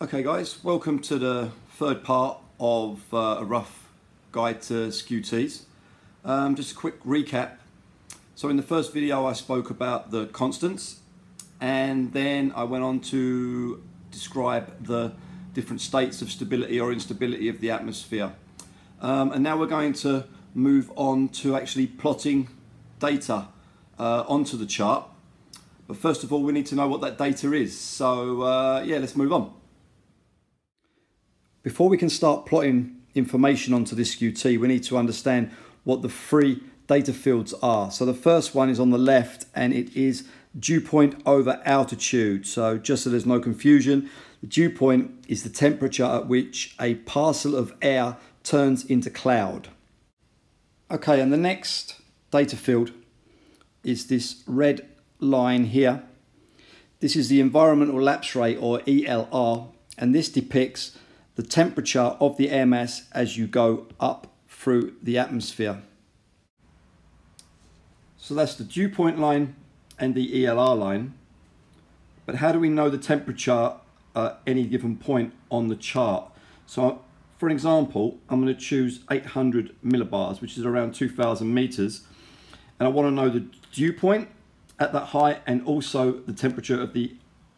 Okay guys, welcome to the third part of a rough guide to SKEWs. Just a quick recap. So in the first video I spoke about the constants, and then I went on to describe the different states of stability or instability of the atmosphere. And now we're going to move on to actually plotting data onto the chart. But first of all, we need to know what that data is. So yeah, let's move on. Before we can start plotting information onto this SKEW, we need to understand what the three data fields are. So the first one is on the left, and it is dew point over altitude. So just so there's no confusion, the dew point is the temperature at which a parcel of air turns into cloud. Okay, and the next data field is this red line here. This is the environmental lapse rate, or ELR, and this depicts the temperature of the air mass as you go up through the atmosphere. So that's the dew point line and the ELR line. But how do we know the temperature at any given point on the chart? So for an example, I'm going to choose 800 millibars, which is around 2,000 meters. And I want to know the dew point at that height and also the temperature of the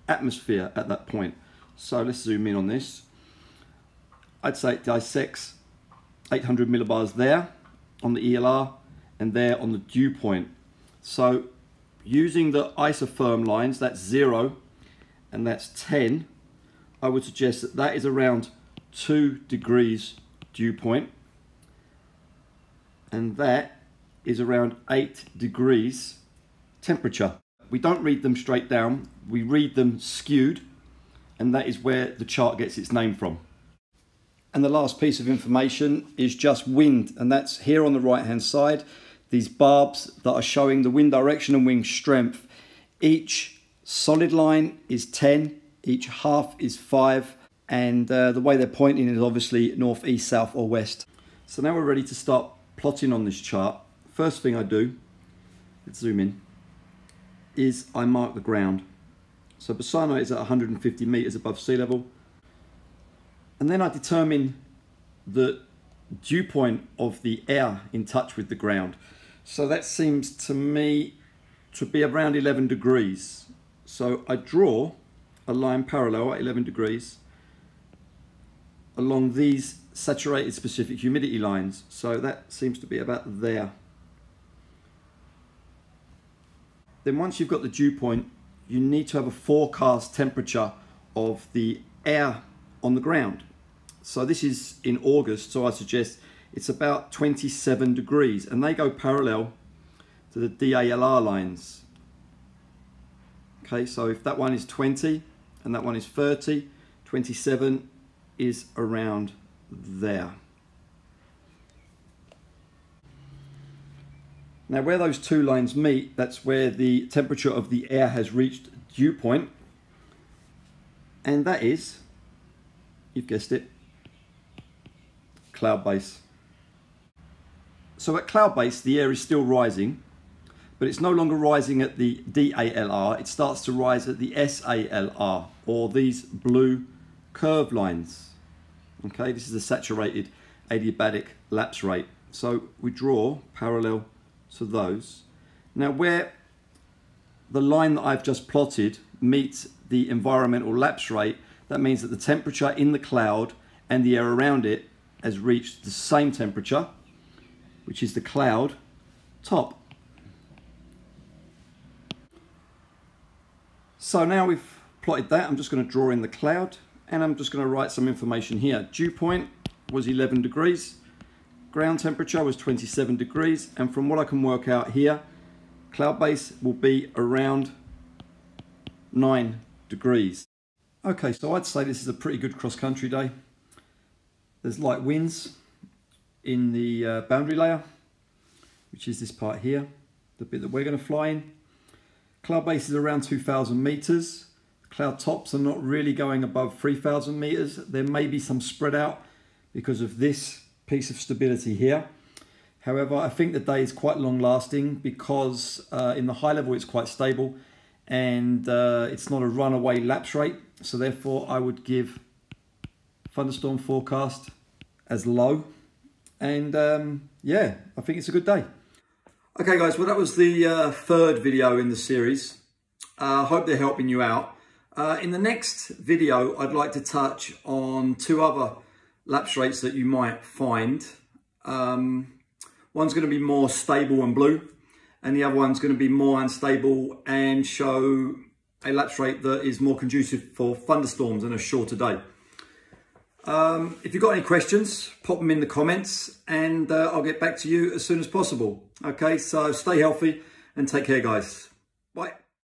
atmosphere at that point. So let's zoom in on this. I'd say it dissects 800 millibars there on the ELR and there on the dew point. So using the isotherm lines, that's 0 and that's 10, I would suggest that that is around 2 degrees dew point, and that is around 8 degrees temperature. We don't read them straight down, we read them skewed, and that is where the chart gets its name from. And the last piece of information is just wind, and that's here on the right hand side, these barbs that are showing the wind direction and wind strength. Each solid line is 10, each half is 5, and the way they're pointing is obviously north, east, south or west. So now we're ready to start plotting on this chart. First thing I do, let's zoom in, is I mark the ground. So Bassano is at 150 meters above sea level. And then I determine the dew point of the air in touch with the ground. So that seems to me to be around 11 degrees. So I draw a line parallel at 11 degrees along these saturated specific humidity lines. So that seems to be about there. Then once you've got the dew point, you need to have a forecast temperature of the air on the ground. So this is in August, so I suggest it's about 27 degrees, and they go parallel to the DALR lines. Okay, so if that one is 20 and that one is 30, 27 is around there. Now where those two lines meet, that's where the temperature of the air has reached dew point, and that is, you've guessed it, cloud base. So at cloud base the air is still rising, but it's no longer rising at the DALR, it starts to rise at the SALR, or these blue curved lines. Okay, this is the saturated adiabatic lapse rate. So we draw parallel to those. Now where the line that I've just plotted meets the environmental lapse rate, that means that the temperature in the cloud and the air around it has reached the same temperature, which is the cloud top. So now we've plotted that, I'm just going to draw in the cloud, and I'm just going to write some information here. Dew point was 11 degrees, ground temperature was 27 degrees, and from what I can work out here, cloud base will be around 9 degrees. Okay, so I'd say this is a pretty good cross-country day. There's light winds in the boundary layer, which is this part here, the bit that we're going to fly in. Cloud base is around 2,000 meters. Cloud tops are not really going above 3,000 meters. There may be some spread out because of this piece of stability here. However, I think the day is quite long lasting because in the high level it's quite stable, and it's not a runaway lapse rate. So therefore I would give thunderstorm forecast as low. And yeah, I think it's a good day. Okay guys, well that was the third video in the series. I hope they're helping you out. In the next video, I'd like to touch on two other lapse rates that you might find. One's going to be more stable and blue, and the other one's going to be more unstable and show a lapse rate that is more conducive for thunderstorms and a shorter day. If you've got any questions, pop them in the comments and I'll get back to you as soon as possible. Okay, so stay healthy and take care, guys. Bye.